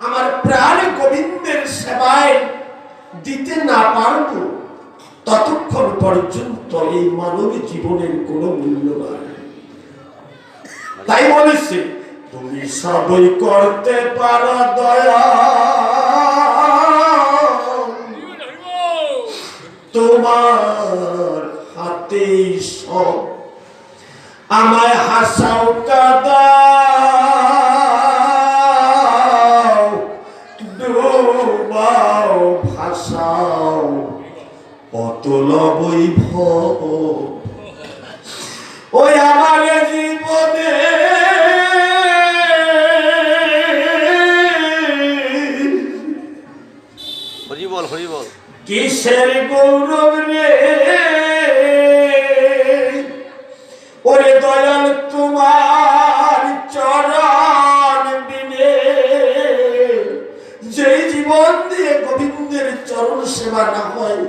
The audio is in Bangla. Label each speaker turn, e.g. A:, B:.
A: আমার প্রাণ গোবিন্দের সেবায় দিতে না পারব, ততক্ষণ পর্যন্ত এই মানব জীবনের কোন মূল্য নাই। তাই বলেছে, তুমি সবই করতে পারো দয়া, তোমার হাতেই সব, আমায় হাসাও কাঁদাও, ডুবাও ভাসাও, অতল বৈভব ওই আমার জীবনে
B: হরিবল হরিবল।
A: কিসের গৌরব রে ওরে দয়াল, তোমার চরণ বিনে যেই জীবন দিয়ে গোবিন্দের চরণ সেবা না হয়